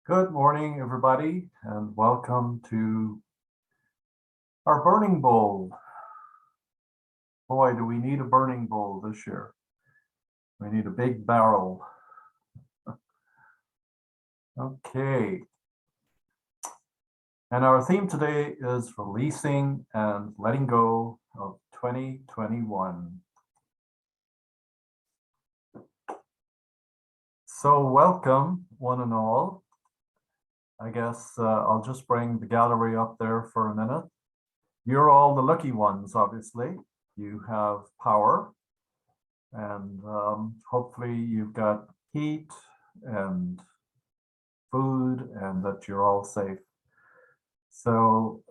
Good morning, everybody, and welcome to our burning bowl. Boy, do we need a burning bowl this year. We need a big barrel. Okay. And our theme today is releasing and letting go of 2021. So welcome, one and all. I guess I'll just bring the gallery up there for a minute. You're all the lucky ones, obviously. You have power, and hopefully you've got heat and food and that you're all safe. So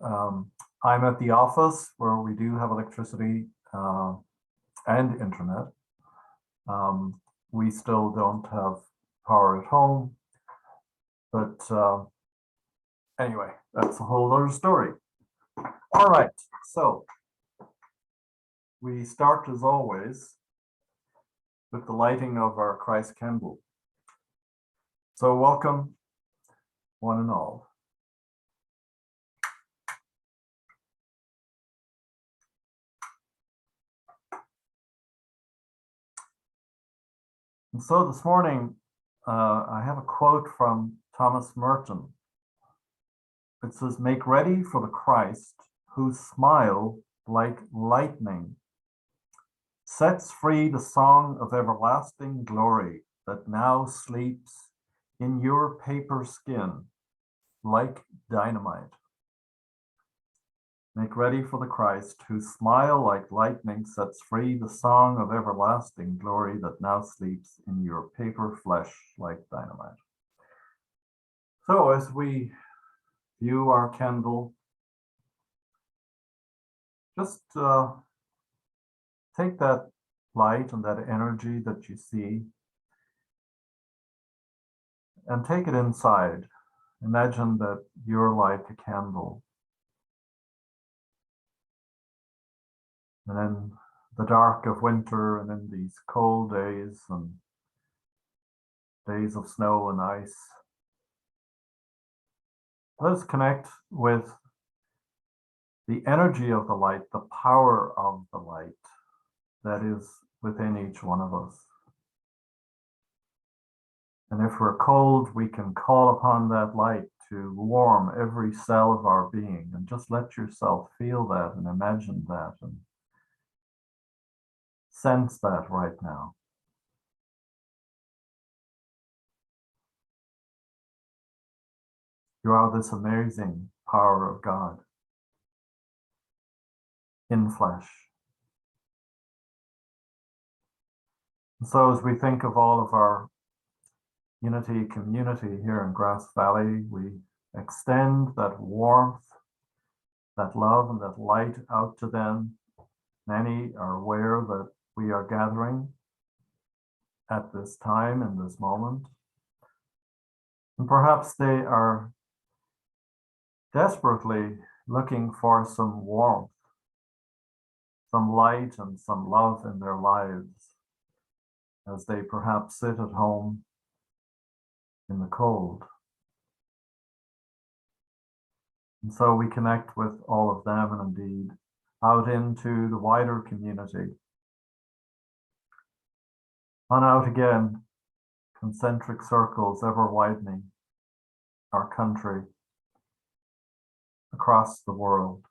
I'm at the office where we do have electricity and internet. We still don't have power at home, but anyway, that's a whole other story. All right, so we start as always with the lighting of our Christ candle. So welcome, one and all. And so this morning, I have a quote from Thomas Merton. It says, "Make ready for the Christ whose smile, like lightning, sets free the song of everlasting glory that now sleeps in your paper skin like dynamite. Make ready for the Christ whose smile like lightning sets free the song of everlasting glory that now sleeps in your paper flesh like dynamite." So as we view our candle, just take that light and that energy that you see and take it inside. Imagine that you're like a candle. And in the dark of winter and in these cold days and days of snow and ice, let us connect with the energy of the light, the power of the light that is within each one of us. And if we're cold, we can call upon that light to warm every cell of our being, and just let yourself feel that and imagine that and sense that right now. You are this amazing power of God in flesh. And so as we think of all of our Unity community here in Grass Valley, we extend that warmth, that love, and that light out to them. Many are aware that we are gathering at this time, in this moment. And perhaps they are desperately looking for some warmth, some light, and some love in their lives as they perhaps sit at home in the cold. And so we connect with all of them and indeed out into the wider community. On out again, concentric circles ever widening our country across the world.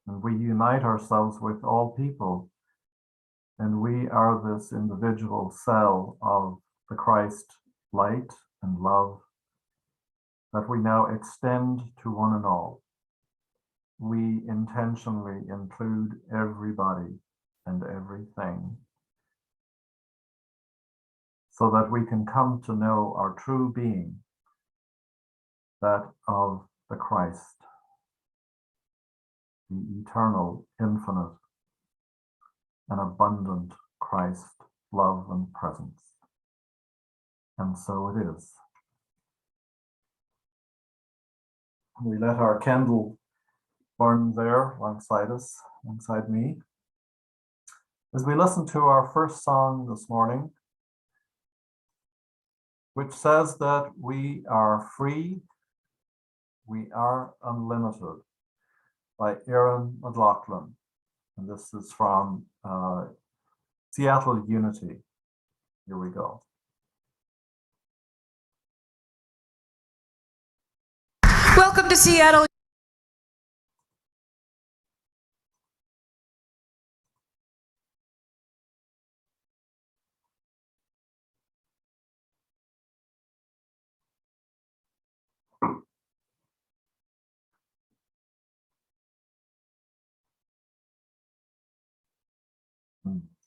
And we unite ourselves with all people. And we are this individual cell of the Christ light and love that we now extend to one and all. We intentionally include everybody and everything so that we can come to know our true being, that of the Christ, the eternal, infinite, and abundant Christ, love and presence. And so it is. We let our candle burn there alongside us, alongside me. As we listen to our first song this morning, which says that we are free, we are unlimited, by Aaron McLaughlin. And this is from Seattle Unity. Here we go. Welcome to Seattle.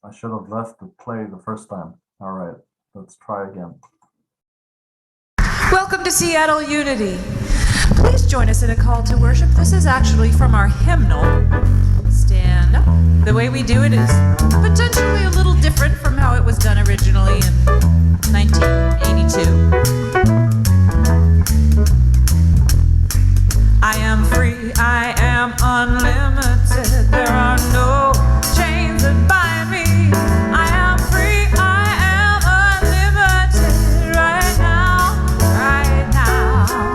I should have left it play the first time. All right, let's try again. Welcome to Seattle Unity. Please join us in a call to worship. This is actually from our hymnal. Stand up. The way we do it is potentially a little different from how it was done originally in 1982. I am free, I am unlimited. There are no chains that bind me. I am free, I am unlimited right now, right now.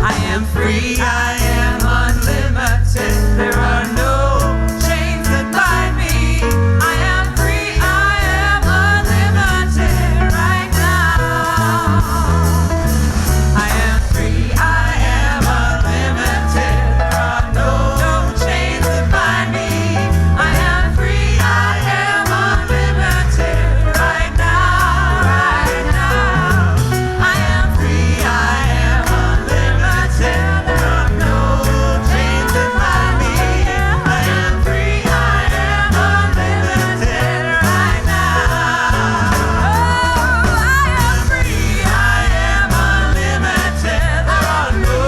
I am free, I am unlimited. There are no chains that bind me. I am free, I am unlimited right now. I am free, I am unlimited. There are no chains that bind me. I am free, I am unlimited right now, right now. I am free, I am unlimited. There are no chains that bind me. I am free, I am unlimited right now. Oh, I am free, I am unlimited. There are no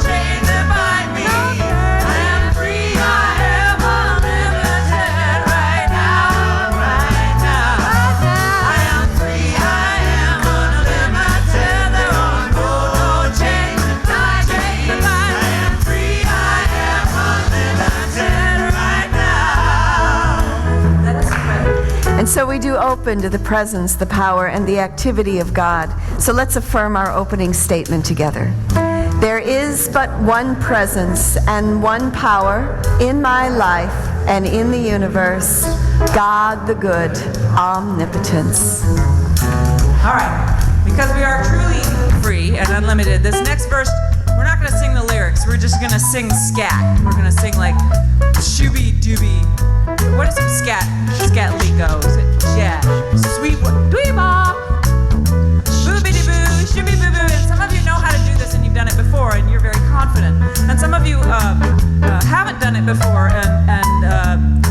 chains that bind me. I am free, I am unlimited right now, right now. I am free, I am unlimited. There are no chains that bind me. I am free, I am unlimited right now. Let us pray. And so we do open to the presence, the power, and the activity of God. So let's affirm our opening statement together. There is but one presence and one power in my life and in the universe, God the good, omnipotence. All right, because we are truly free and unlimited, this next verse, we're not going to sing the lyrics. We're just going to sing scat. We're going to sing like shooby dooby. What is some scat lingo? Is it jazz? Sweet dwee bop. Booby doo boo, shooby boo boo. And some of you know how to do this and you've done it before and you're very confident. And some of you haven't done it before and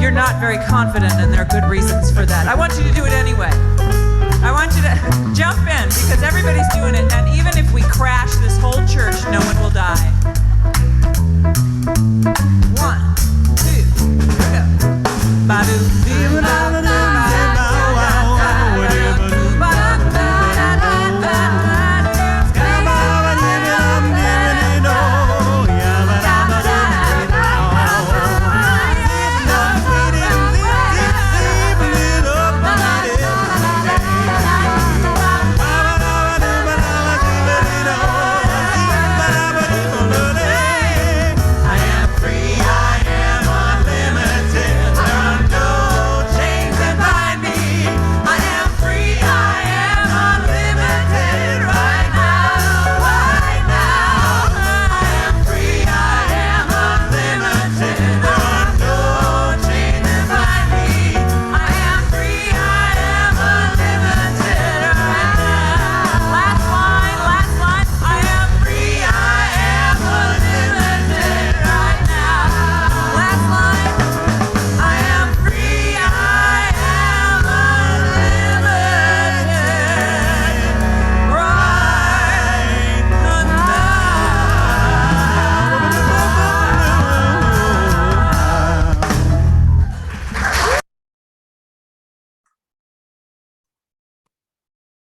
you're not very confident, and there are good reasons for that. I want you to do it anyway. I want you to jump in because everybody's doing it, and even if we crash this whole church, no one will die. 1, 2, go.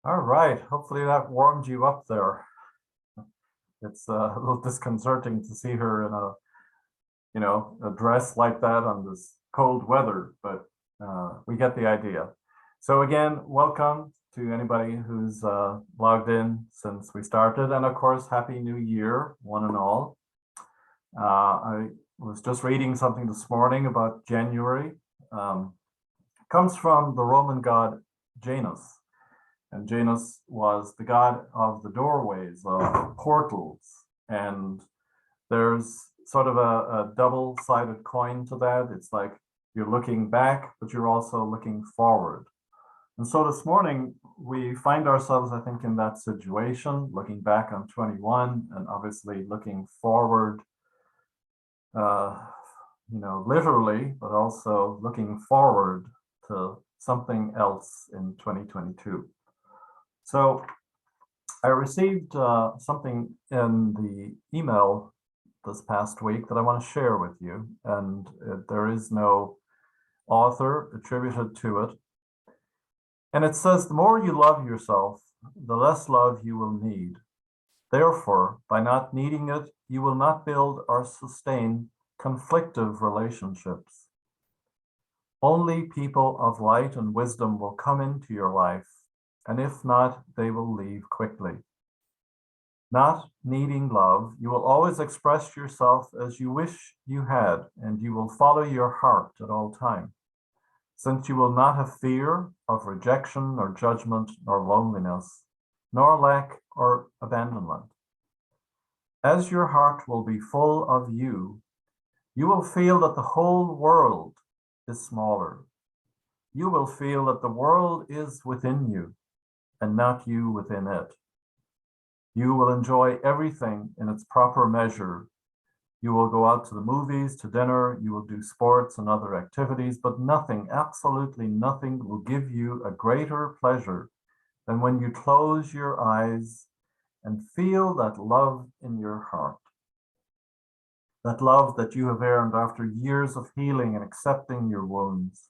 All right, hopefully that warmed you up there. It's a little disconcerting to see her in a dress like that on this cold weather, but we get the idea. So again, welcome to anybody who's logged in since we started. And of course, Happy New Year, one and all. I was just reading something this morning about January. Comes from the Roman god Janus. And Janus was the god of the doorways, of portals. And there's sort of a double-sided coin to that. It's like you're looking back, but you're also looking forward. And so this morning, we find ourselves, I think, in that situation, looking back on 21 and obviously looking forward, literally, but also looking forward to something else in 2022. So I received something in the email this past week that I want to share with you, and there is no author attributed to it. And it says, the more you love yourself, the less love you will need. Therefore, by not needing it, you will not build or sustain conflictive relationships. Only people of light and wisdom will come into your life, and if not, they will leave quickly. Not needing love, you will always express yourself as you wish you had, and you will follow your heart at all times. Since you will not have fear of rejection or judgment nor loneliness, nor lack or abandonment. As your heart will be full of you, you will feel that the whole world is smaller. You will feel that the world is within you and not you within it. You will enjoy everything in its proper measure. You will go out to the movies, to dinner, you will do sports and other activities, but nothing, absolutely nothing will give you a greater pleasure than when you close your eyes and feel that love in your heart. That love that you have earned after years of healing and accepting your wounds,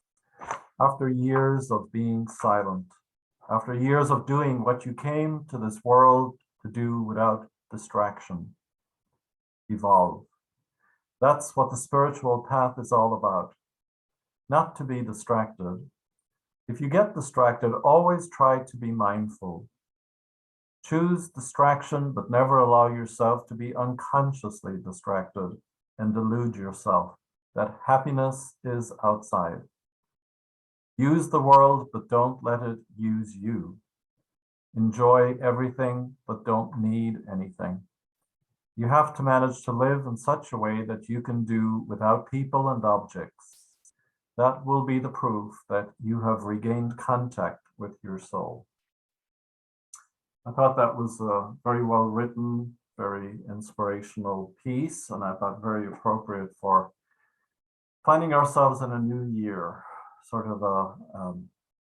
after years of being silent, after years of doing what you came to this world to do without distraction. Evolve. That's what the spiritual path is all about. Not to be distracted. If you get distracted, always try to be mindful. Choose distraction, but never allow yourself to be unconsciously distracted and delude yourself that happiness is outside. Use the world, but don't let it use you. Enjoy everything, but don't need anything. You have to manage to live in such a way that you can do without people and objects. That will be the proof that you have regained contact with your soul. I thought that was a very well written, very inspirational piece, and I thought very appropriate for finding ourselves in a new year, sort of a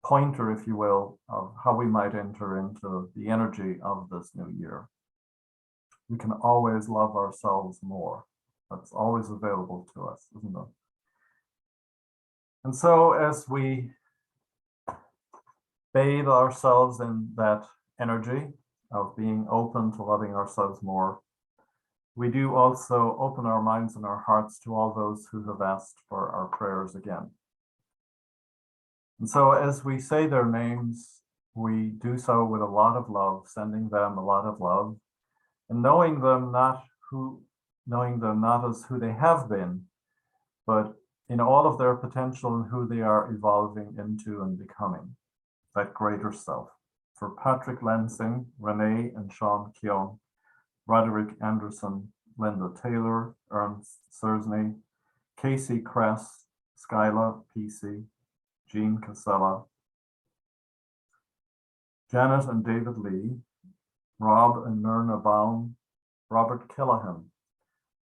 pointer, if you will, of how we might enter into the energy of this new year. We can always love ourselves more. That's always available to us, isn't it? And so as we bathe ourselves in that energy of being open to loving ourselves more, we do also open our minds and our hearts to all those who have asked for our prayers again. And so as we say their names, we do so with a lot of love, sending them a lot of love, and knowing them not as who they have been, but in all of their potential and who they are evolving into and becoming, that greater self. For Patrick Lansing, Renee and Sean Keown, Roderick Anderson, Linda Taylor, Ernst Sersney, Casey Kress, Skyla PC, Jean Casella, Janet and David Lee, Rob and Myrna Baum, Robert Killahan,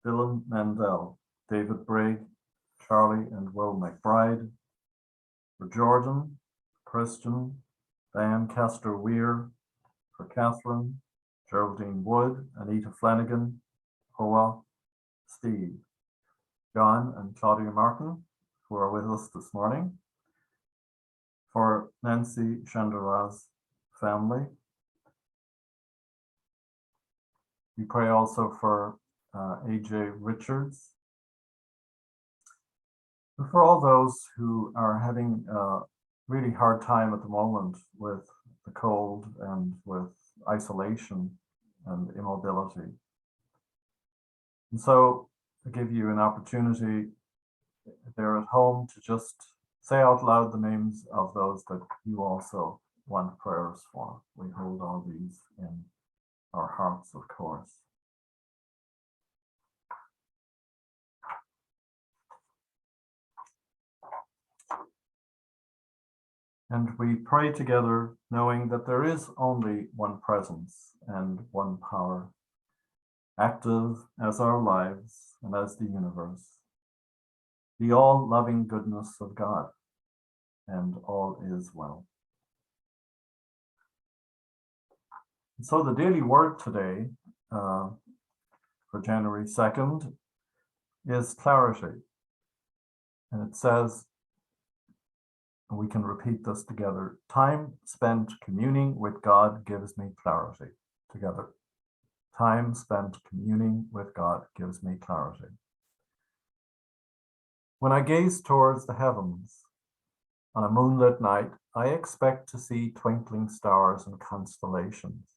Dylan Mandel, David Brigg, Charlie and Will McBride, for Jordan, Christian, Diane Castor Weir, for Catherine, Geraldine Wood, Anita Flanagan, Hoa, Steve, John and Claudia Martin, who are with us this morning, for Nancy Chandaraz family. We pray also for AJ Richards, and for all those who are having a really hard time at the moment with the cold and with isolation and immobility. And so I give you an opportunity if they're at home to just say out loud the names of those that you also want prayers for. We hold all these in our hearts, of course. And we pray together knowing that there is only one presence and one power, active as our lives and as the universe, the all-loving goodness of God, and all is well. And so the daily word today, for January 2nd, is clarity. And it says, and we can repeat this together, time spent communing with God gives me clarity. Together. Time spent communing with God gives me clarity. When I gaze towards the heavens on a moonlit night, I expect to see twinkling stars and constellations.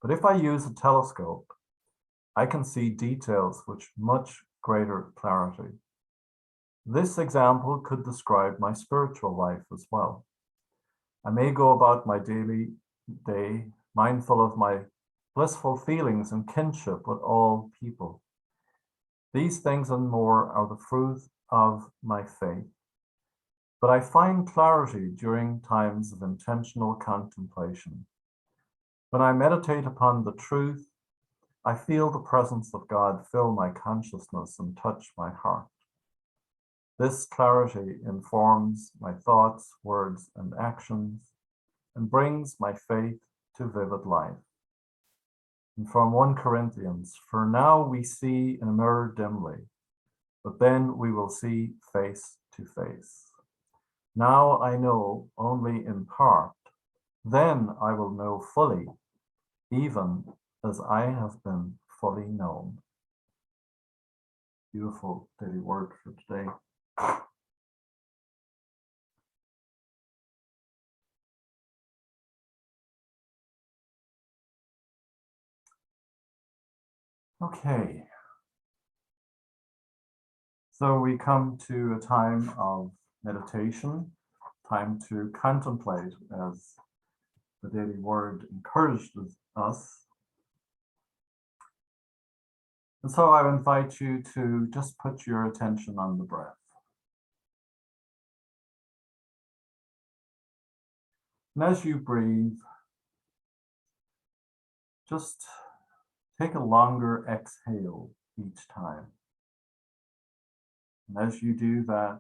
But if I use a telescope, I can see details with much greater clarity. This example could describe my spiritual life as well. I may go about my daily day mindful of my blissful feelings and kinship with all people. These things and more are the fruit of my faith. But I find clarity during times of intentional contemplation. When I meditate upon the truth, I feel the presence of God fill my consciousness and touch my heart. This clarity informs my thoughts, words, and actions, and brings my faith to vivid life. And from 1 Corinthians, for now we see in a mirror dimly, but then we will see face to face. Now I know only in part, then I will know fully, even as I have been fully known. Beautiful daily word for today. Okay. So we come to a time of meditation, time to contemplate, as the daily word encouraged us. And so I invite you to just put your attention on the breath. And as you breathe, just take a longer exhale each time. And as you do that,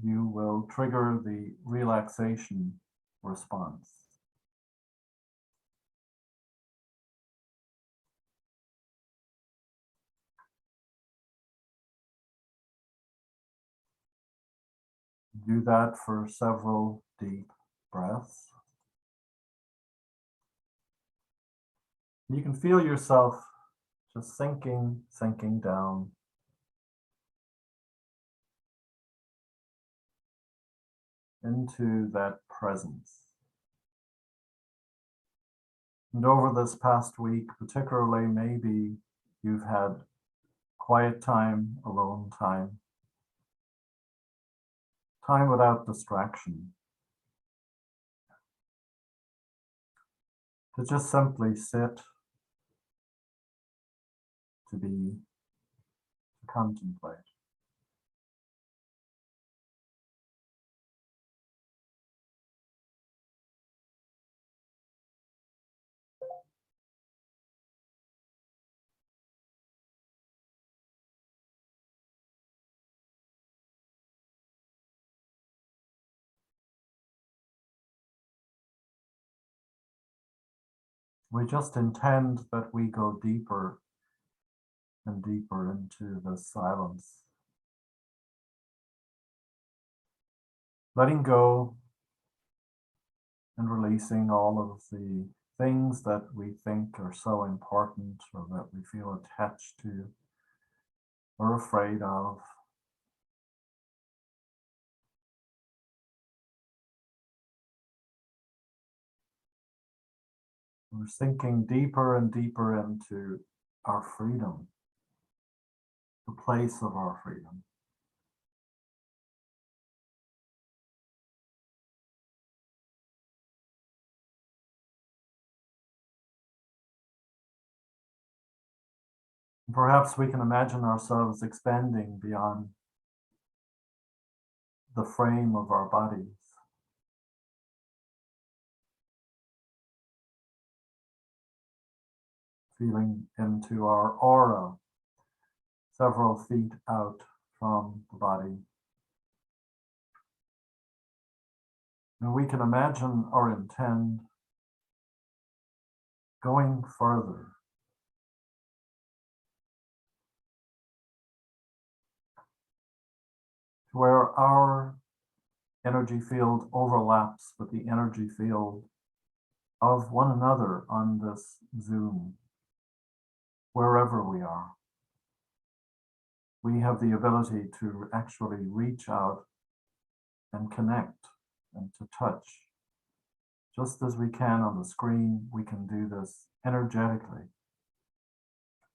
you will trigger the relaxation response. Do that for several deep breaths. You can feel yourself just sinking down. Into that presence. And over this past week, particularly, maybe you've had quiet time, alone time, time without distraction, to just simply sit, to be, to contemplate. We just intend that we go deeper and deeper into the silence. Letting go and releasing all of the things that we think are so important or that we feel attached to or afraid of. We're sinking deeper and deeper into our freedom, the place of our freedom. Perhaps we can imagine ourselves expanding beyond the frame of our bodies. Feeling into our aura, several feet out from the body. And we can imagine or intend going further. To where our energy field overlaps with the energy field of one another on this Zoom, wherever we are. We have the ability to actually reach out and connect and to touch. Just as we can on the screen, we can do this energetically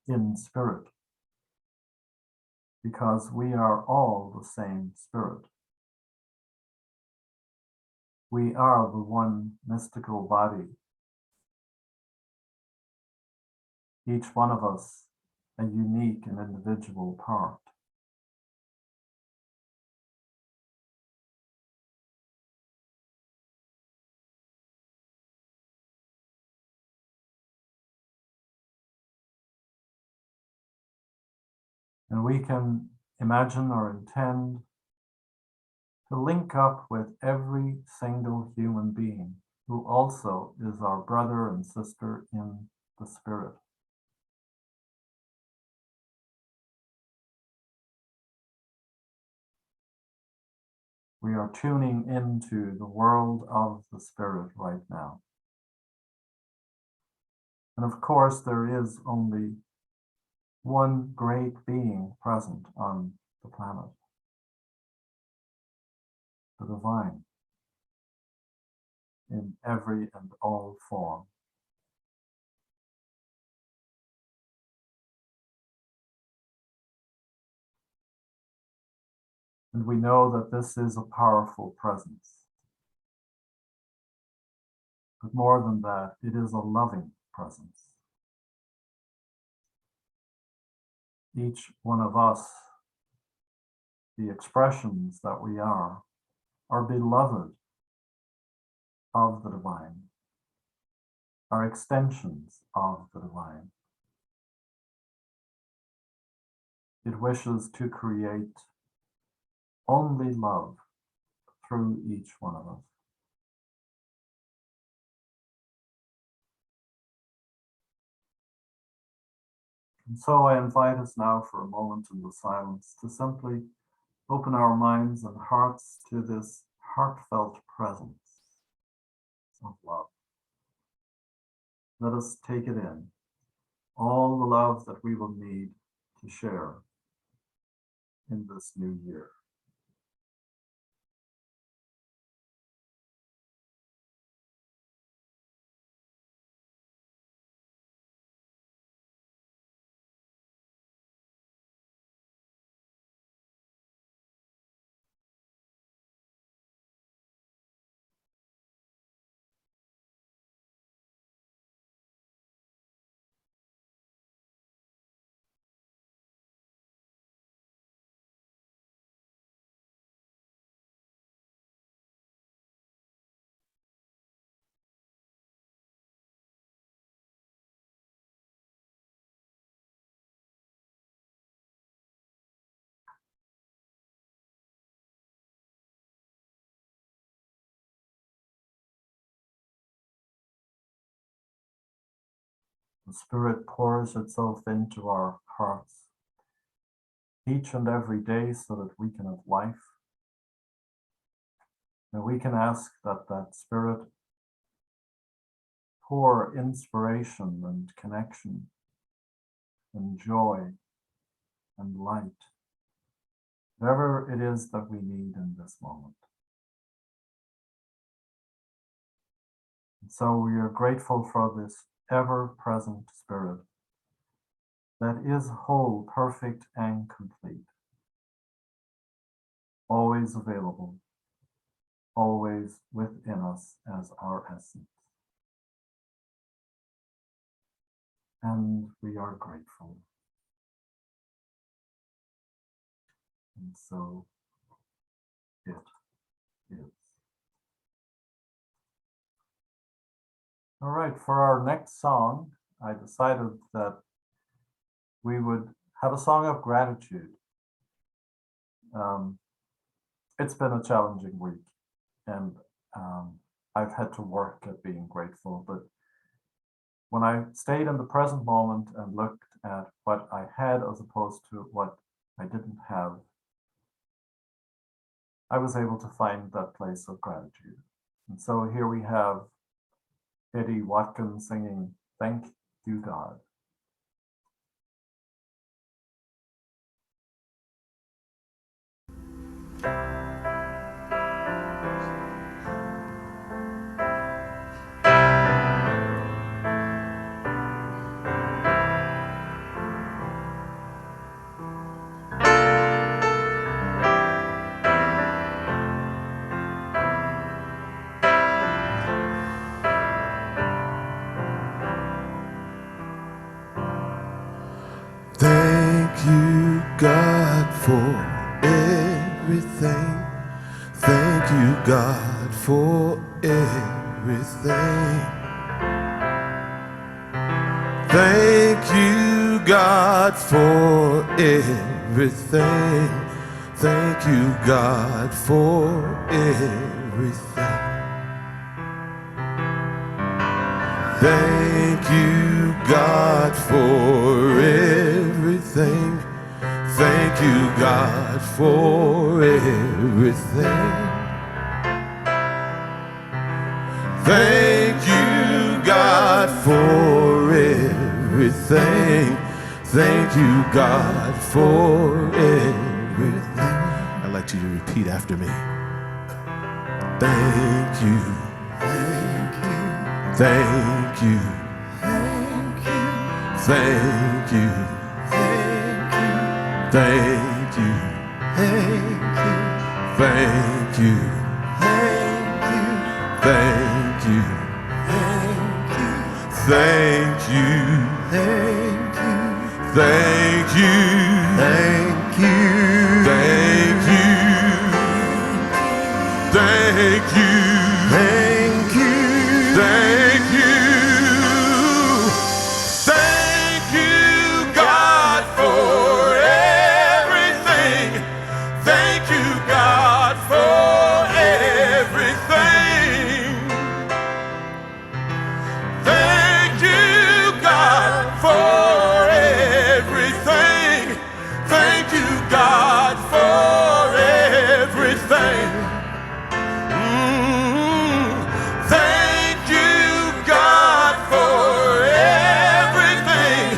in spirit, because we are all the same spirit. We are the one mystical body. Each one of us a unique and individual part. And we can imagine or intend to link up with every single human being who also is our brother and sister in the spirit. We are tuning into the world of the spirit right now. And of course, there is only one great being present on the planet, the divine, in every and all form. And we know that this is a powerful presence. But more than that, it is a loving presence. Each one of us, the expressions that we are beloved of the divine, are extensions of the divine. It wishes to create only love through each one of us. And so I invite us now for a moment in the silence to simply open our minds and hearts to this heartfelt presence of love. Let us take it in, all the love that we will need to share in this new year. The Spirit pours itself into our hearts each and every day so that we can have life. And we can ask that that Spirit pour inspiration and connection and joy and light, whatever it is that we need in this moment. And so we are grateful for this ever-present Spirit that is whole, perfect, and complete, always available, always within us as our essence. And we are grateful. And so it is. All right, for our next song, I decided that we would have a song of gratitude. It's been a challenging week, and I've had to work at being grateful, but when I stayed in the present moment and looked at what I had as opposed to what I didn't have, I was able to find that place of gratitude. And so here we have Eddie Watkins singing, "Thank You, God." Thank you, God, for everything. Thank you, God, for everything. Thank you, God, for everything. Thank you, God, for everything. Thank you, God, for everything. Thank you, God, for everything. Thank you, God, for everything. Thank you, God, for everything. I'd like you to repeat after me. Thank you. Thank you. Thank you. Thank you. Thank you. Thank you. Thank you. Thank you. Thank you. Thank you. Thank you. Thank you. Thank you. Thank you, God, for everything. Thank you, God, for everything. Thank you, God, for everything. Thank you, God, for everything. Thank you, God, for everything.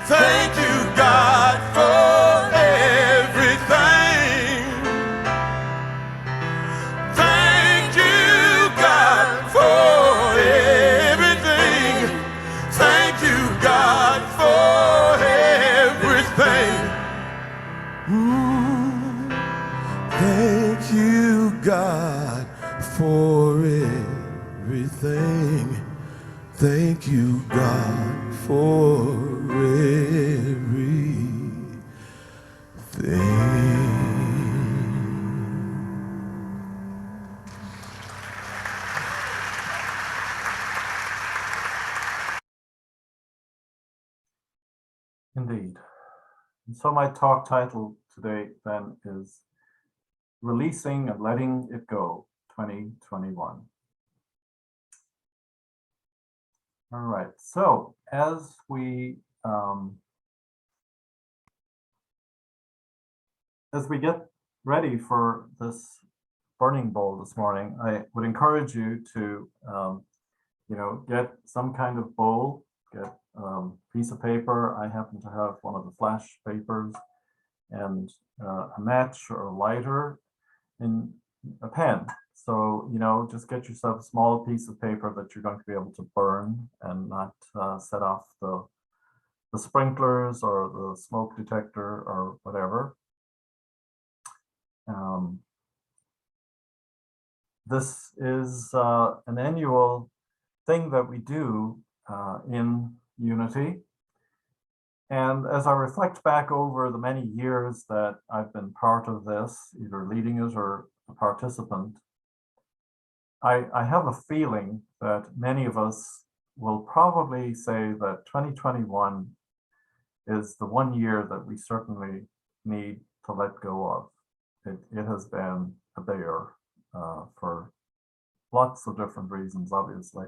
Thank you, God, for everything. Thank you, God, for everything. Thank you, God, for everything. Thank you, God, for everything. Thank you, God, for everything. Indeed. And so my talk title today then is Releasing and Letting It Go 2021. All right, so as we get ready for this burning bowl this morning, I would encourage you to get some kind of bowl, get a piece of paper. I happen to have one of the flash papers, and a match or a lighter. And a pen. So, just get yourself a small piece of paper that you're going to be able to burn and not set off the sprinklers or the smoke detector or whatever. This is an annual thing that we do in Unity. And as I reflect back over the many years that I've been part of this, either leading it or a participant, I have a feeling that many of us will probably say that 2021 is the one year that we certainly need to let go of. It has been a bear for lots of different reasons, obviously.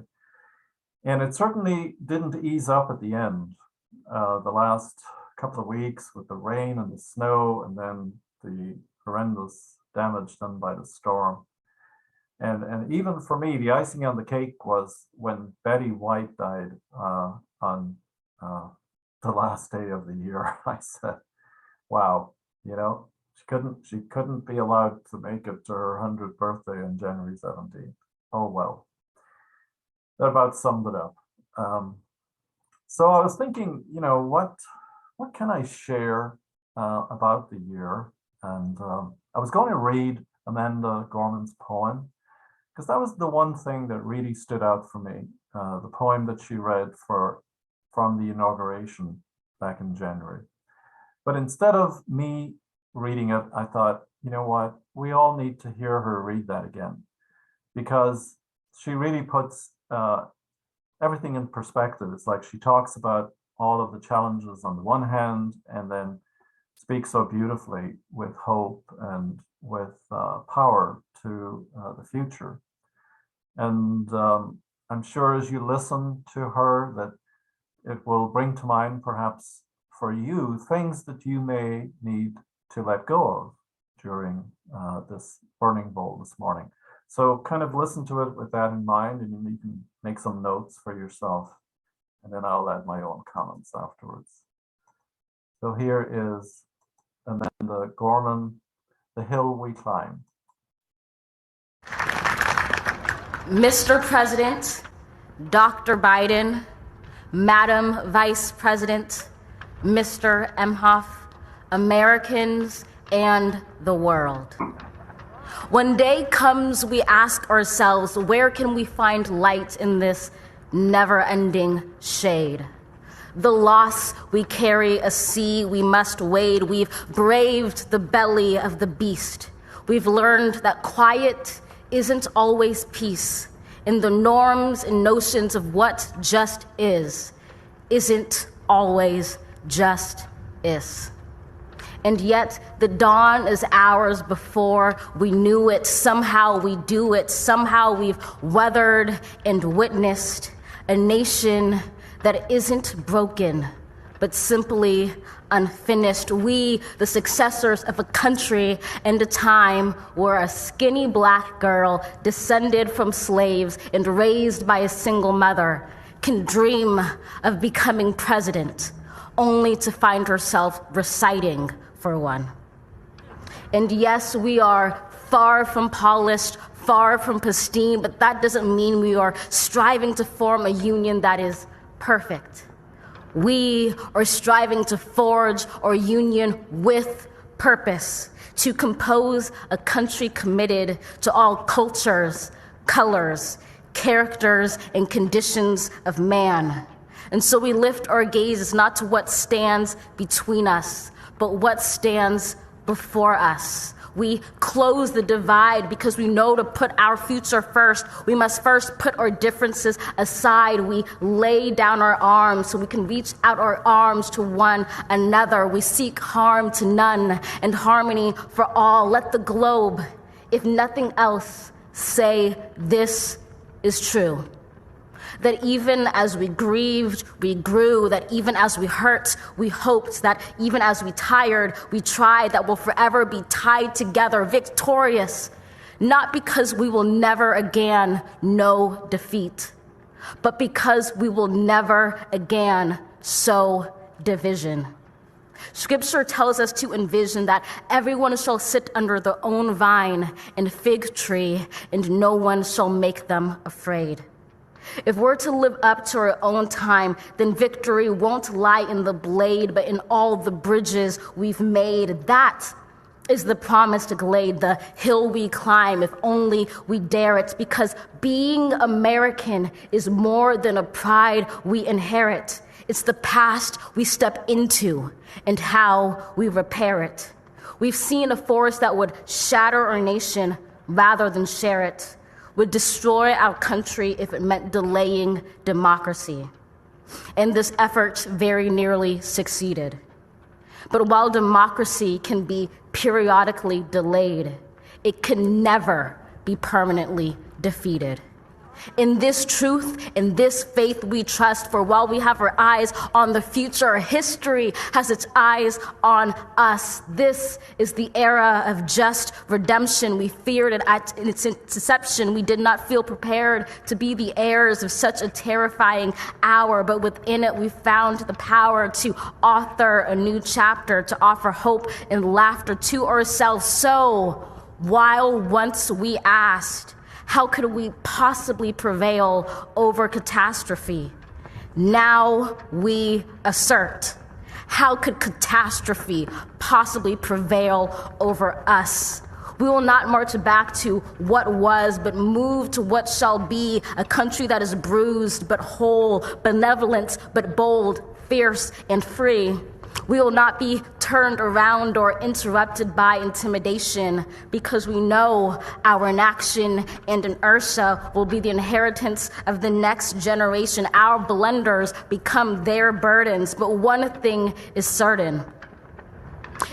And it certainly didn't ease up at the end. The last couple of weeks with the rain and the snow, and then the horrendous damage done by the storm. And even for me, the icing on the cake was when Betty White died on the last day of the year. I said, wow, she couldn't be allowed to make it to her 100th birthday on January 17th. Oh, well, that about summed it up. So I was thinking, what can I share about the year? And I was going to read Amanda Gorman's poem, because that was the one thing that really stood out for me, the poem that she read from the inauguration back in January. But instead of me reading it, I thought, you know what, we all need to hear her read that again, because she really puts everything in perspective. It's like she talks about all of the challenges on the one hand, and then speaks so beautifully with hope and with power to the future. And I'm sure as you listen to her that it will bring to mind perhaps for you things that you may need to let go of during this burning bowl this morning. So kind of listen to it with that in mind, and you can make some notes for yourself, and then I'll add my own comments afterwards. So here is Amanda Gorman, The Hill We Climb. Mr. President, Dr. Biden, Madam Vice President, Mr. Emhoff, Americans, and the world. When day comes, we ask ourselves, where can we find light in this never-ending shade? The loss we carry, a sea we must wade. We've braved the belly of the beast. We've learned that quiet isn't always peace, and the norms and notions of what just isn't always just is. And yet the dawn is ours before we knew it. Somehow we do it. Somehow we've weathered and witnessed a nation that isn't broken, but simply unfinished. We, the successors of a country and a time where a skinny black girl descended from slaves and raised by a single mother can dream of becoming president, only to find herself reciting for one. And yes, we are far from polished, far from pristine, but that doesn't mean we are striving to form a union that is perfect. We are striving to forge our union with purpose, to compose a country committed to all cultures, colors, characters, and conditions of man. And so we lift our gazes not to what stands between us, but what stands before us. We close the divide because we know to put our future first, we must first put our differences aside. We lay down our arms so we can reach out our arms to one another. We seek harm to none and harmony for all. Let the globe, if nothing else, say this is true. That even as we grieved, we grew, that even as we hurt, we hoped, that even as we tired, we tried, that we'll forever be tied together, victorious, not because we will never again know defeat, but because we will never again sow division. Scripture tells us to envision that everyone shall sit under their own vine and fig tree, and no one shall make them afraid. If we're to live up to our own time, then victory won't lie in the blade, but in all the bridges we've made. That is the promised glade, the hill we climb, if only we dare it, because being American is more than a pride we inherit. It's the past we step into and how we repair it. We've seen a force that would shatter our nation rather than share it, would destroy our country if it meant delaying democracy. And this effort very nearly succeeded. But while democracy can be periodically delayed, it can never be permanently defeated. In this truth, in this faith we trust, for while we have our eyes on the future, history has its eyes on us. This is the era of just redemption. We feared it at its inception. We did not feel prepared to be the heirs of such a terrifying hour, but within it we found the power to author a new chapter, to offer hope and laughter to ourselves. So, while once we asked, how could we possibly prevail over catastrophe? Now we assert, how could catastrophe possibly prevail over us? We will not march back to what was, but move to what shall be, a country that is bruised but whole, benevolent but bold, fierce and free. We will not be turned around or interrupted by intimidation, because we know our inaction and inertia will be the inheritance of the next generation. Our blunders become their burdens. But one thing is certain: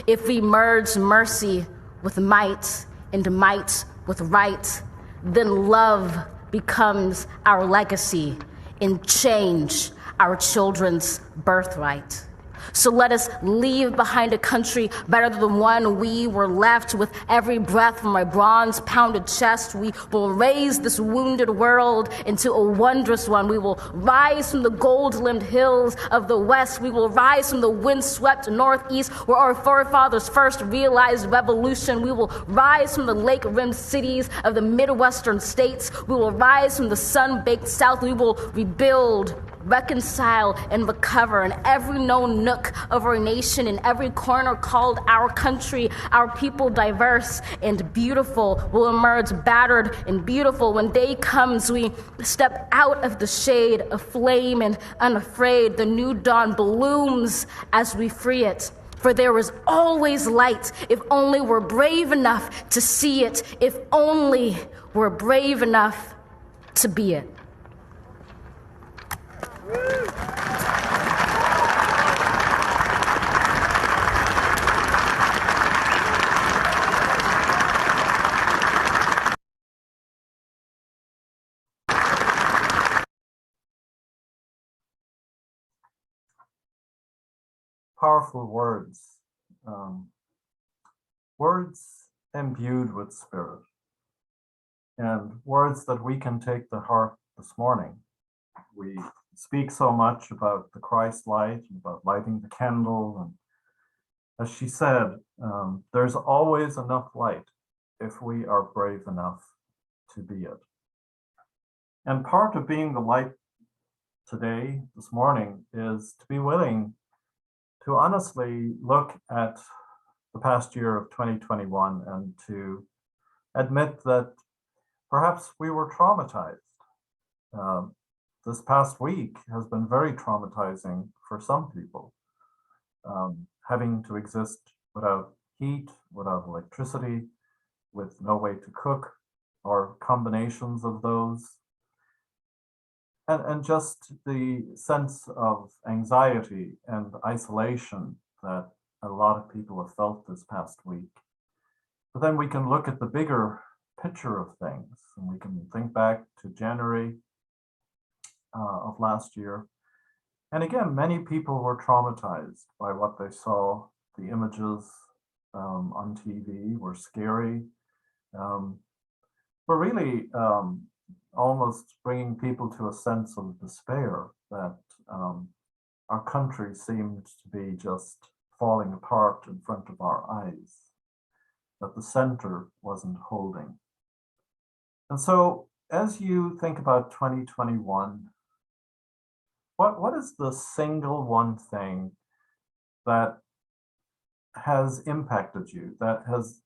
if we merge mercy with might and might with right, then love becomes our legacy and change our children's birthright. So let us leave behind a country better than the one we were left. With every breath from my bronze-pounded chest, we will raise this wounded world into a wondrous one. We will rise from the gold-limbed hills of the west. We will rise from the wind-swept northeast, where our forefathers first realized revolution. We will rise from the lake-rimmed cities of the Midwestern states. We will rise from the sun-baked south. We will rebuild, reconcile, and recover in every known nook of our nation, in every corner called our country. Our people, diverse and beautiful, will emerge battered and beautiful. When day comes, we step out of the shade, aflame and unafraid. The new dawn blooms as we free it. For there is always light, if only we're brave enough to see it, if only we're brave enough to be it. Powerful words, words imbued with spirit, and words that we can take to heart this morning. We speak so much about the Christ light, about lighting the candle, and as she said, there's always enough light if we are brave enough to be it. And part of being the light today, this morning, is to be willing to honestly look at the past year of 2021 and to admit that perhaps we were traumatized. This past week has been very traumatizing for some people, having to exist without heat, without electricity, with no way to cook, or combinations of those. And just the sense of anxiety and isolation that a lot of people have felt this past week. But then we can look at the bigger picture of things, and we can think back to January of last year. And again, many people were traumatized by what they saw. The images on TV were scary, were really almost bringing people to a sense of despair that our country seemed to be just falling apart in front of our eyes, that the center wasn't holding. And so as you think about 2021, what is the single one thing that has impacted you, that has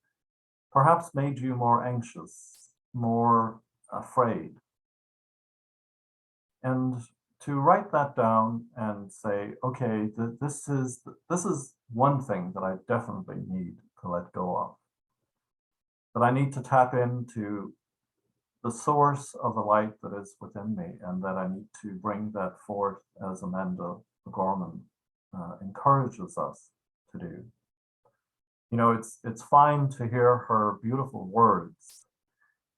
perhaps made you more anxious, more afraid? And to write that down and say, okay, this is one thing that I definitely need to let go of, that I need to tap into the source of the light that is within me, and that I need to bring that forth as Amanda Gorman encourages us to do. You know, it's fine to hear her beautiful words,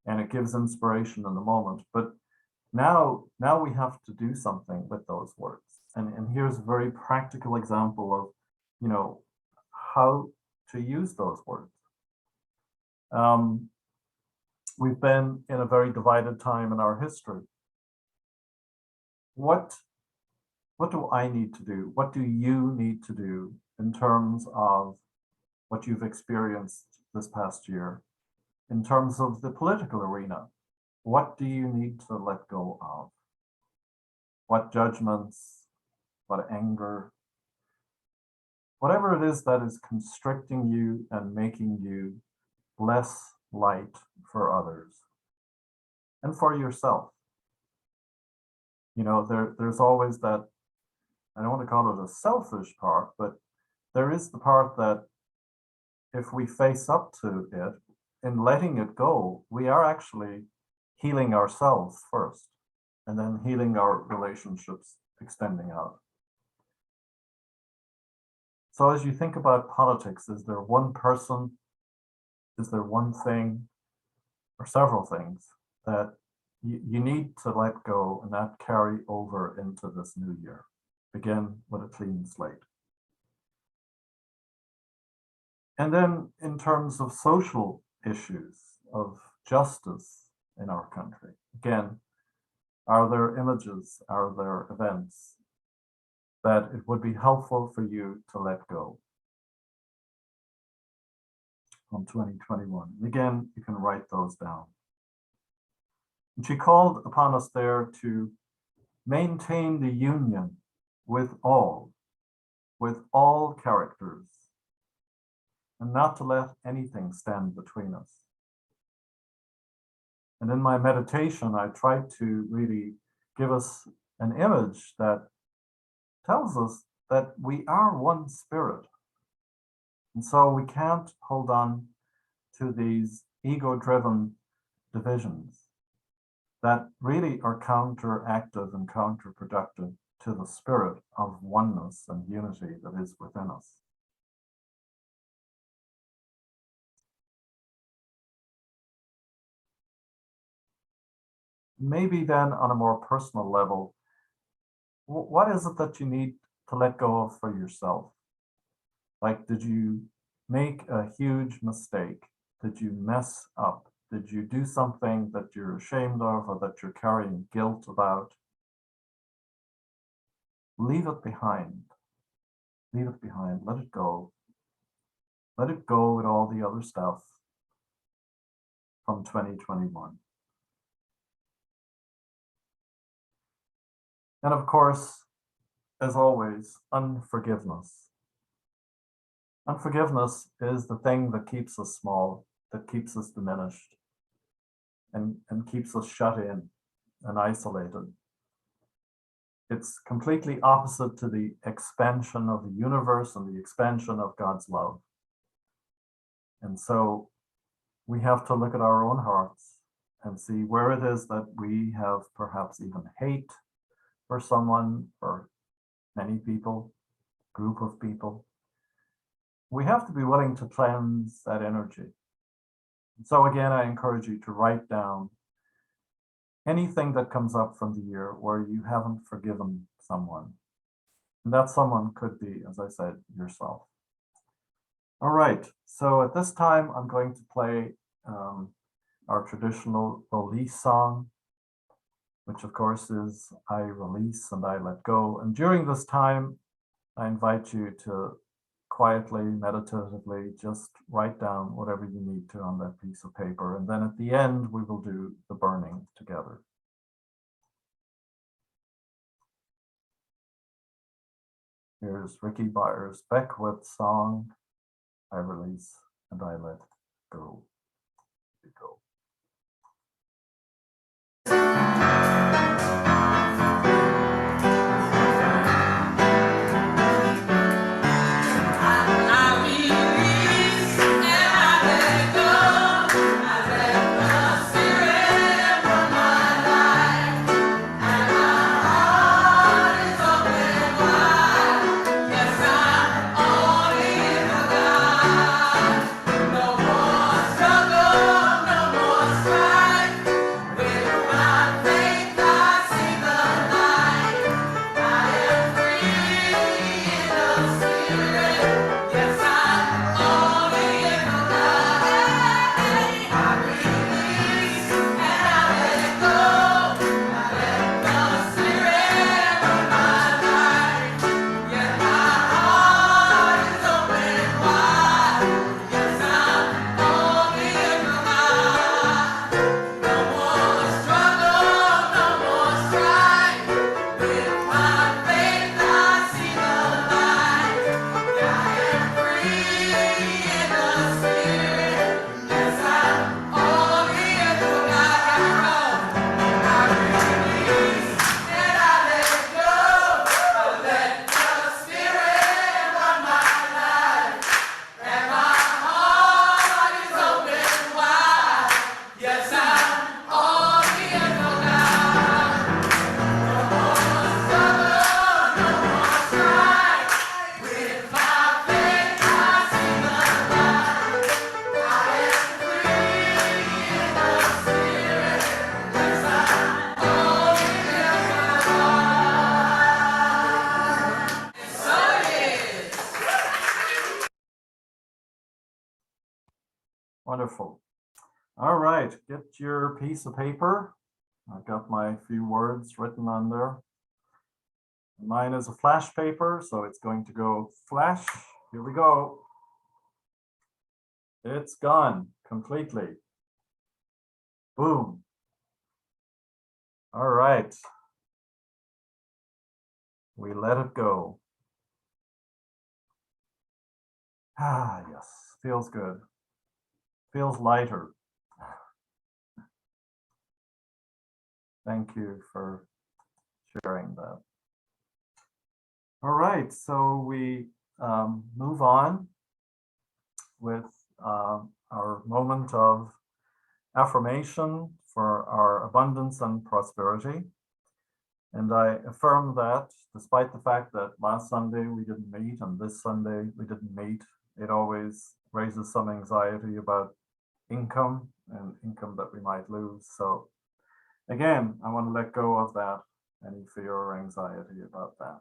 and it gives inspiration in the moment, but now we have to do something with those words. And here's a very practical example of, you know, how to use those words. We've been in a very divided time in our history. What do I need to do? What do you need to do in terms of what you've experienced this past year, in terms of the political arena? What do you need to let go of? What judgments, what anger, whatever it is that is constricting you and making you less light for others and for yourself. You know, there's always that, I don't want to call it a selfish part, but there is the part that if we face up to it, in letting it go, we are actually healing ourselves first, and then healing our relationships extending out. So as you think about politics, is there one person, is there one thing, or several things that you need to let go and not carry over into this new year? Begin with a clean slate. And then in terms of social issues, of justice in our country, again, are there images, are there events that it would be helpful for you to let go from 2021? And again, you can write those down. And she called upon us there to maintain the union with all characters, and not to let anything stand between us. And in my meditation, I tried to really give us an image that tells us that we are one spirit. And so we can't hold on to these ego-driven divisions that really are counteractive and counterproductive to the spirit of oneness and unity that is within us. Maybe then on a more personal level, what is it that you need to let go of for yourself? Like, did you make a huge mistake? Did you mess up? Did you do something that you're ashamed of or that you're carrying guilt about? Leave it behind. Leave it behind. Let it go. Let it go with all the other stuff from 2021. And of course, as always, unforgiveness. Unforgiveness is the thing that keeps us small, that keeps us diminished, and keeps us shut in and isolated. It's completely opposite to the expansion of the universe and the expansion of God's love. And so we have to look at our own hearts and see where it is that we have perhaps even hate for someone, for many people, group of people. We have to be willing to cleanse that energy. So again, I encourage you to write down anything that comes up from the year where you haven't forgiven someone. And that someone could be, as I said, yourself. All right, so at this time, I'm going to play our traditional release song, which of course is I Release and I Let Go. And during this time, I invite you to quietly, meditatively, just write down whatever you need to on that piece of paper. And then at the end, we will do the burning together. Here's Ricky Byers' Beckwith song, I Release and I Let Go. Here we go. Wonderful. All right, get your piece of paper. I've got my few words written on there. Mine is a flash paper, so it's going to go flash. Here we go. It's gone completely. Boom. All right. We let it go. Ah, yes, feels good. Feels lighter. Thank you for sharing that. All right, so we move on with our moment of affirmation for our abundance and prosperity. And I affirm that despite the fact that last Sunday we didn't meet and this Sunday we didn't meet, it always raises some anxiety about income and income that we might lose. So again, I want to let go of that, any fear or anxiety about that.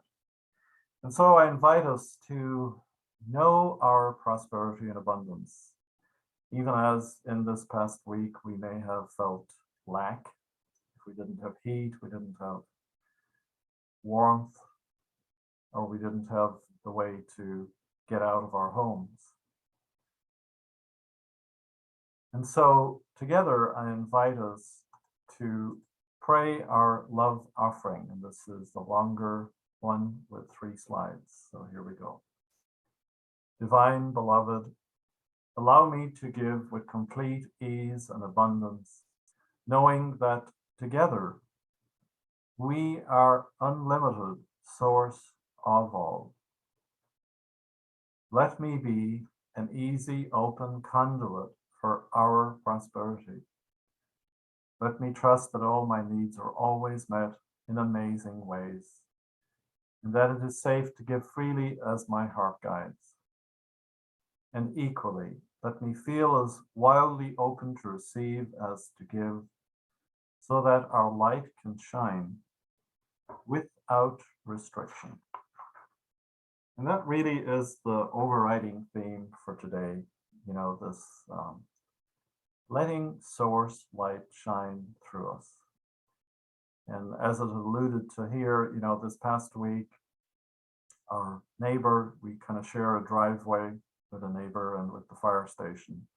And so I invite us to know our prosperity and abundance, even as in this past week we may have felt lack. If we didn't have heat, we didn't have warmth, or we didn't have the way to get out of our homes. And so together I invite us to pray our love offering, and this is the longer one with 3 slides. So here we go. Divine Beloved, allow me to give with complete ease and abundance, knowing that together we are unlimited source of all. Let me be an easy, open conduit for our prosperity. Let me trust that all my needs are always met in amazing ways, and that it is safe to give freely as my heart guides. And equally, let me feel as wildly open to receive as to give, so that our light can shine without restriction. And that really is the overriding theme for today, you know, this letting source light shine through us. And as it alluded to here, you know, this past week, our neighbor, we kind of share a driveway with a neighbor and with the fire station.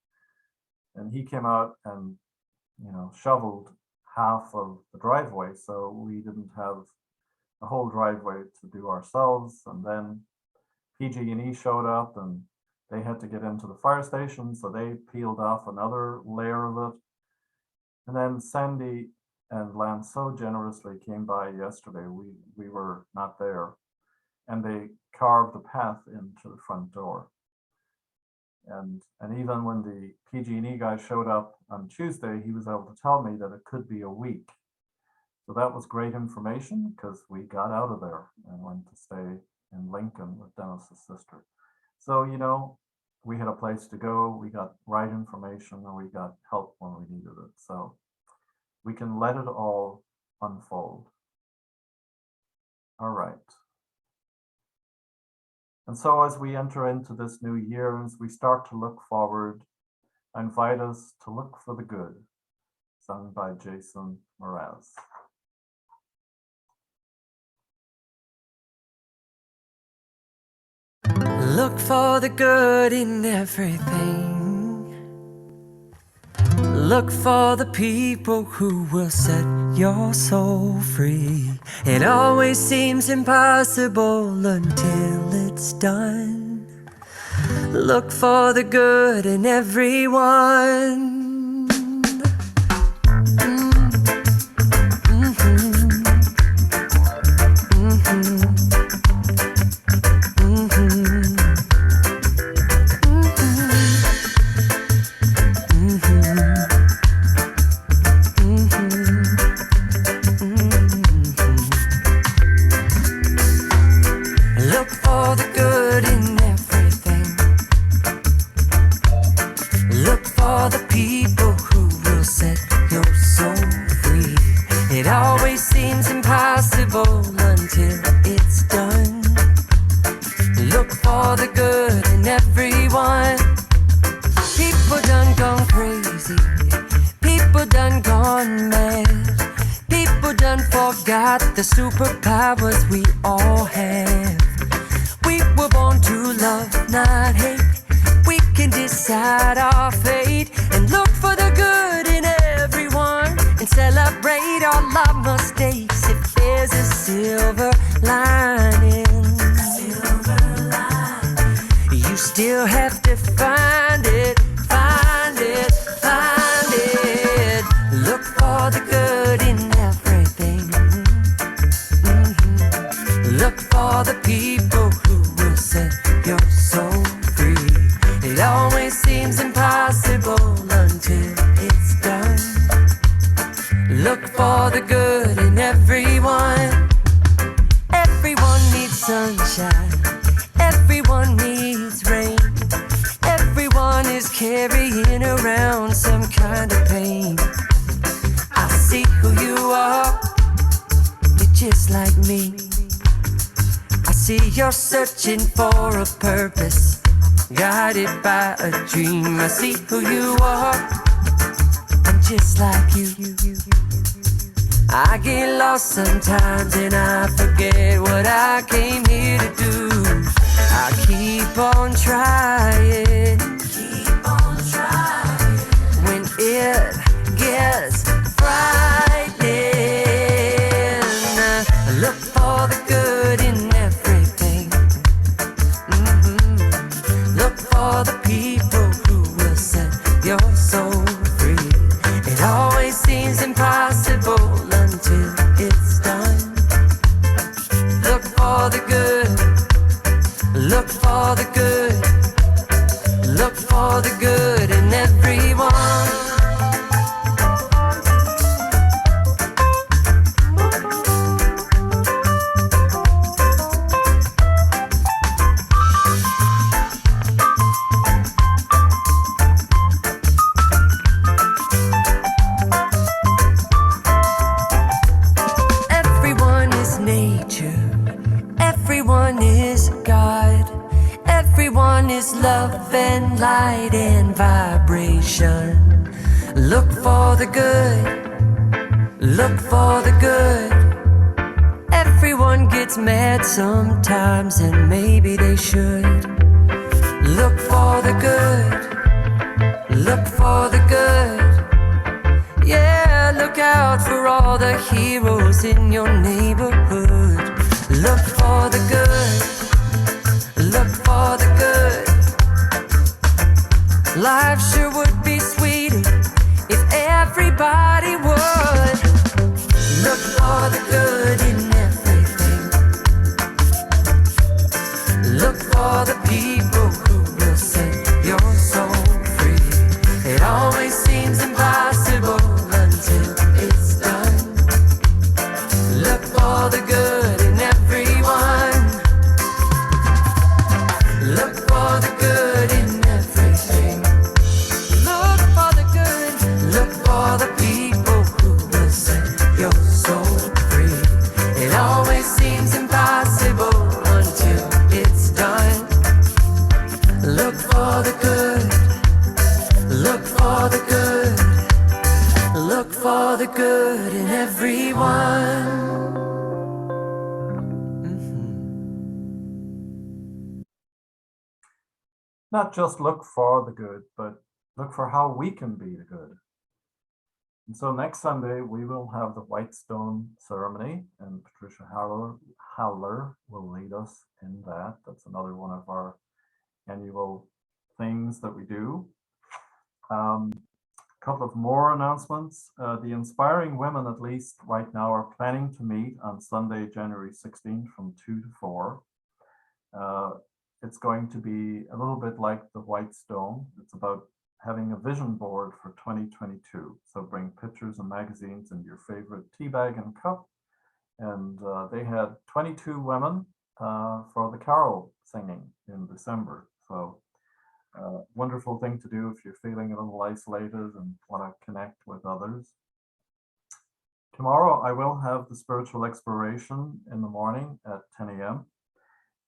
And he came out and, shoveled half of the driveway, so we didn't have the whole driveway to do ourselves. And then PG&E showed up and they had to get into the fire station, so they peeled off another layer of it. And then Sandy and Lance so generously came by yesterday, we were not there, and they carved a path into the front door. And even when the PG&E guy showed up on Tuesday, he was able to tell me that it could be a week. So that was great information, because we got out of there and went to stay in Lincoln with Dennis's sister. So, we had a place to go, we got right information, and we got help when we needed it. So we can let it all unfold. All right. And so as we enter into this new year, as we start to look forward, I invite us to look for the good, sung by Jason Mraz. Look for the good in everything. Look for the people who will set your soul free. It always seems impossible until it's done. Look for the good in everyone. The superpowers we all have. We were born to love, not hate. We can decide our fate and look for the good in everyone and celebrate all our mistakes if there's a silver lining. You still have to find it, find it, find it. Look for the good in everything. Look for the people who will set your soul free. It always seems impossible until it's done. Look for the good in everyone. Everyone needs sunshine. Everyone needs rain. Everyone is carrying around some kind of pain. I see who you are. You're just like me. I see you're searching for a purpose, guided by a dream. I see who you are. I'm just like you. I get lost sometimes and I forget what I came here to do. I keep on trying. When it gets frightening, look for the good in everything. Look for the people who will set your soul free. It always seems impossible until it's done. Look for the good. Look for the good. Look for the good in everyone. Everyone is nature. Everyone is God. Everyone is love and light and vibration. Look for the good. Look for the good. Everyone Everyone gets mad sometimes, and maybe they should. Look for the good, look for the good. Yeah, look out for all the heroes in your neighborhood. Look for the good, look for the good. Life sure would be sweeter if everybody would. Look for the good in everything. Look for the people who will set your soul free. It always seems impossible until it's done. Look for the good in everyone. Look for the good in everything. Look for the good. Look for the people who will set your soul free. It always seems impossible until it's done. Look for the good. Look for the good. Look for the good in everyone. Not just look for the good, but look for how we can be the good. And so next Sunday, we will have the White Stone ceremony, and Patricia Howler will lead us in that. That's another one of our annual things that we do. A couple of more announcements. The Inspiring Women, at least right now, are planning to meet on Sunday, January 16th from 2 to 4. It's going to be a little bit like the White Stone. It's about having a vision board for 2022. So bring pictures and magazines and your favorite tea bag and cup. And they had 22 women for the carol singing in December. So wonderful thing to do if you're feeling a little isolated and want to connect with others. Tomorrow I will have the spiritual exploration in the morning at 10 a.m.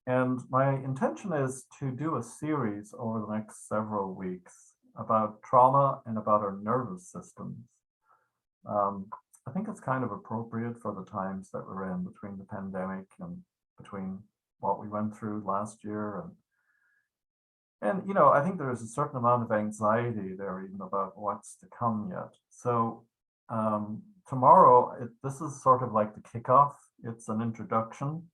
And my intention is to do a series over the next several weeks about trauma and about our nervous systems. I think it's kind of appropriate for the times that we're in between the pandemic and between what we went through last year. And you know, I think there's a certain amount of anxiety there even about what's to come yet. So tomorrow, this is sort of like the kickoff. It's an introduction.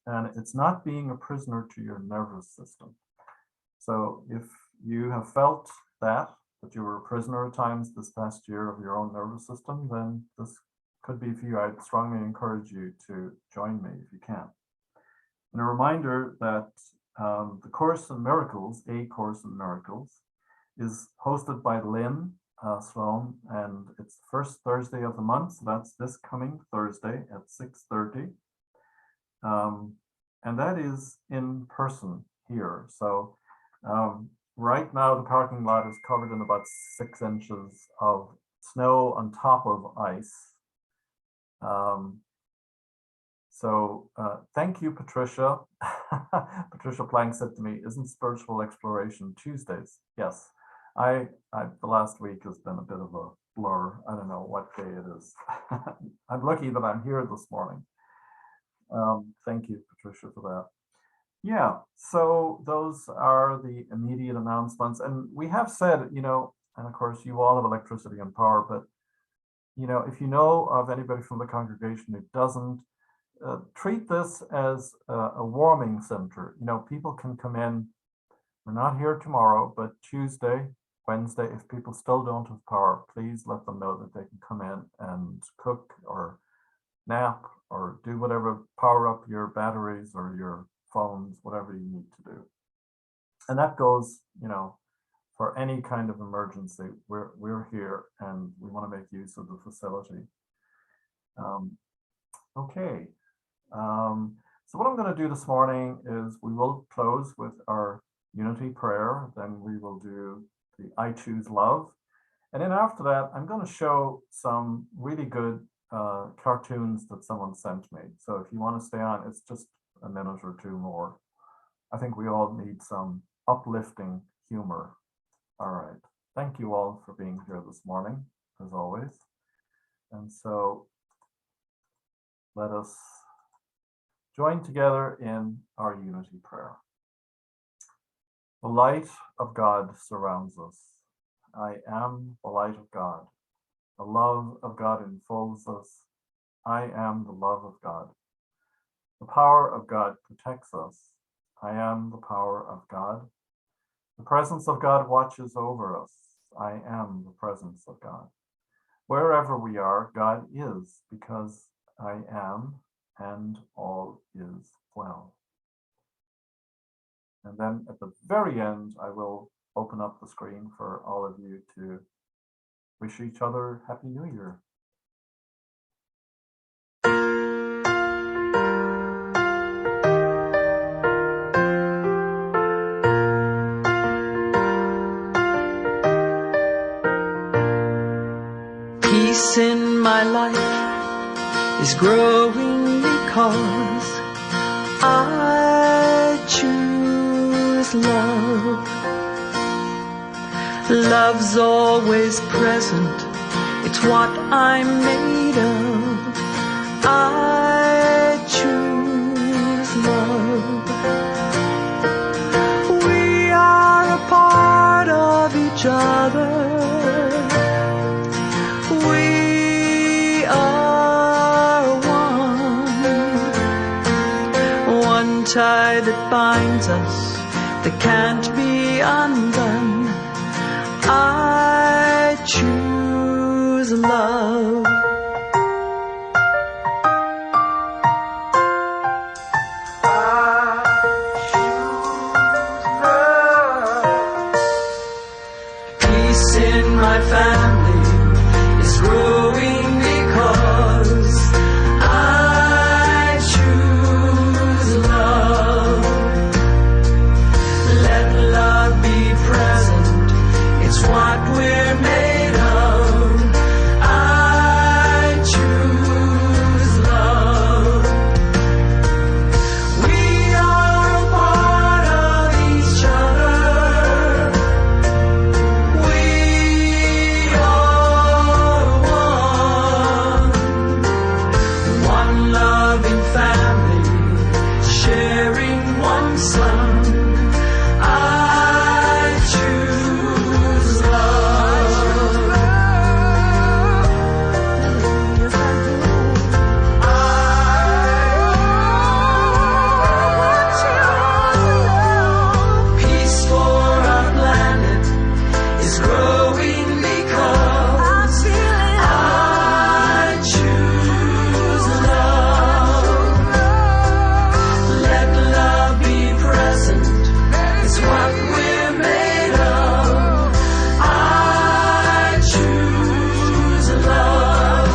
And it's not being a prisoner to your nervous system. So if you have felt that you were a prisoner at times this past year of your own nervous system, then this could be for you. I'd strongly encourage you to join me if you can. And a reminder that the Course in Miracles, A Course in Miracles, is hosted by Lynn Sloan, and it's the first Thursday of the month. So that's this coming Thursday at 6:30. And that is in person here. So right now the parking lot is covered in about 6 inches of snow on top of ice. So thank you, Patricia. Patricia Plank said to me, isn't spiritual exploration Tuesdays? Yes, the last week has been a bit of a blur. I don't know what day it is. I'm lucky that I'm here this morning. Thank you, Patricia, for that. Yeah, so those are the immediate announcements. And we have said, you know, and of course you all have electricity and power, but, you know, if you know of anybody from the congregation who doesn't, treat this as a warming center. You know, people can come in. We're not here tomorrow, but Tuesday, Wednesday, if people still don't have power, please let them know that they can come in and cook or nap or do whatever, power up your batteries or your phones, whatever you need to do. And that goes, you know, for any kind of emergency. We're here and we want to make use of the facility. Okay. So what I'm going to do this morning is we will close with our unity prayer. Then we will do the I Choose Love. And then after that, I'm going to show some really good cartoons that someone sent me. So if you want to stay on, it's just a minute or two more. I think we all need some uplifting humor. All right. Thank you all for being here this morning, as always. And so let us join together in our unity prayer. The light of God surrounds us. I am the light of God. The love of God enfolds us. I am the love of God. The power of God protects us. I am the power of God. The presence of God watches over us. I am the presence of God. Wherever we are, God is, because I am, and all is well. And then at the very end, I will open up the screen for all of you to wish each other Happy New Year. Peace in my life is growing because I choose love. Love's always present, it's what I'm made of. I choose love. We are a part of each other. We are one tie that binds us, that can't be undone. I choose love. Peace in my family is growing because I choose love. Let love be present, it's what we're made of. I choose love. We are a part of each other. We are one loving family, sharing one son. I choose love. Yes, I do. Peace for our planet is growing because I choose love. Let love be present, it's what we're made of. I choose love.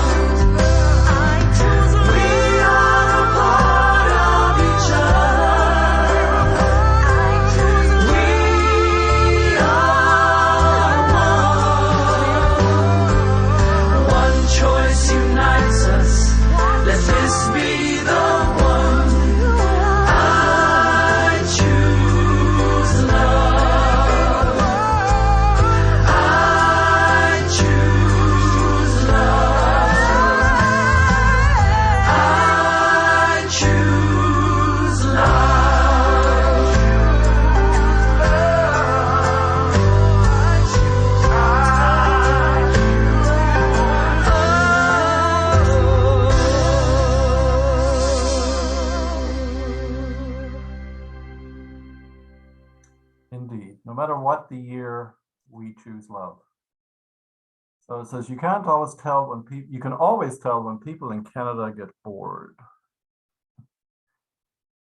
We are a part of each other. We are one choice unites us. Let this be the one. I choose love. I choose love. I choose Indeed, no matter what the year, we choose love. So it says you can't always tell when people, you can always tell when people in Canada get bored.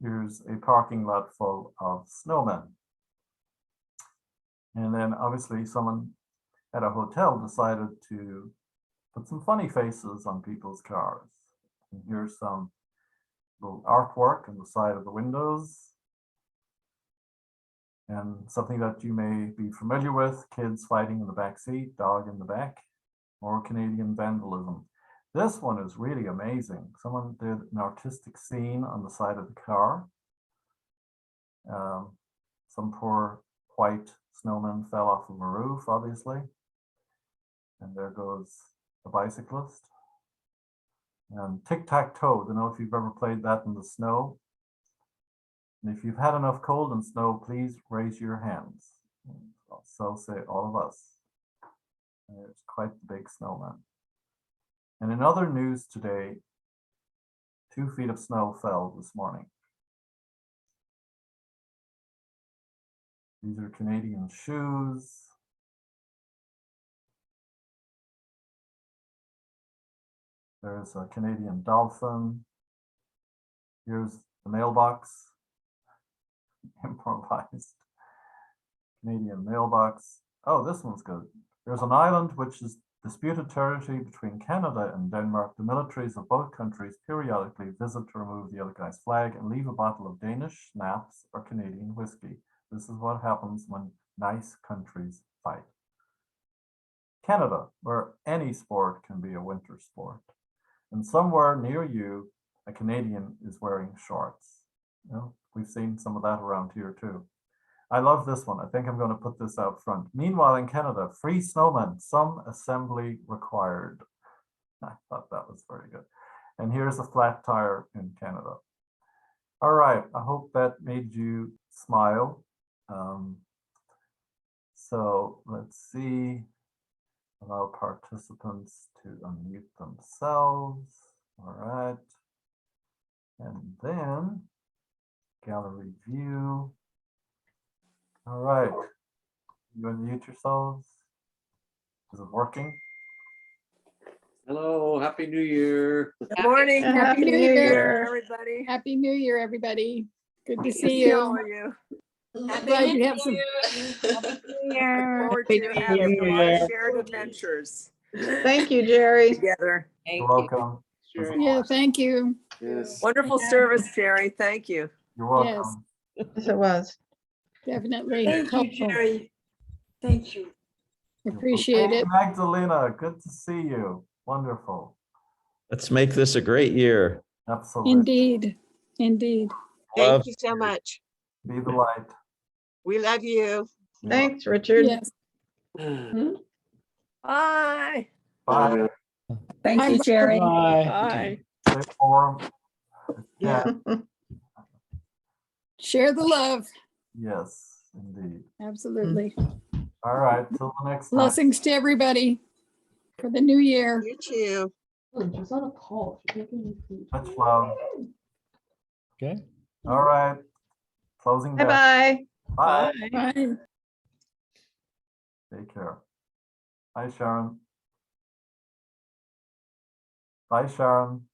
Here's a parking lot full of snowmen. And then obviously someone at a hotel decided to put some funny faces on people's cars. And here's some little artwork on the side of the windows. And something that you may be familiar with, kids fighting in the back seat, dog in the back, more Canadian vandalism. This one is really amazing. Someone did an artistic scene on the side of the car. Some poor white snowman fell off of a roof, obviously. And there goes the bicyclist. And tic-tac-toe, I don't know if you've ever played that in the snow. And if you've had enough cold and snow, please raise your hands. So say all of us. It's quite the big snowman. And in other news today, 2 feet of snow fell this morning. These are Canadian shoes. There's a Canadian dolphin. Here's the mailbox. Improvised Canadian mailbox. Oh, this one's good. There's an island which is disputed territory between Canada and Denmark. The militaries of both countries periodically visit to remove the other guy's flag and leave a bottle of Danish schnapps or Canadian whiskey. This is what happens when nice countries fight. Canada, where any sport can be a winter sport. And somewhere near you, a Canadian is wearing shorts. You know, we've seen some of that around here too. I love this one. I think I'm going to put this out front. Meanwhile, in Canada, free snowmen, some assembly required. I thought that was very good. And here's a flat tire in Canada. All right, I hope that made you smile. So let's see. Allow participants to unmute themselves. All right. And then gallery view. All right. You unmute yourselves. Is it working? Hello, Happy New Year. Good morning. Happy New Year. everybody. Happy New Year, everybody. Good to Good see all you. of you. Glad you have some. Look forward to having a lot of shared adventures Thank you, Jerry. together. You're welcome. Sure. Yeah, thank you. Yes. Wonderful service, Jerry. Thank you. You're welcome. Yes, it was. Definitely Thank you, helpful. Jerry. Thank you. Appreciate Hey, it. Magdalena, good to see you. Wonderful. Let's make this a great year. Absolutely. Indeed. Indeed. Love. Thank you so much. Be the light. We love you. Thanks, Richard. Yes. Bye. Bye. Thank you, Jerry. Bye. Stay warm. Yeah. Share the love. Yes, indeed. Absolutely. All right, till the next time. Blessings to everybody for the new year. You too. Much love. Okay. All right. Closing down. Bye-bye. Bye. Bye. Take care. Bye, Sharon. Bye, Sharon.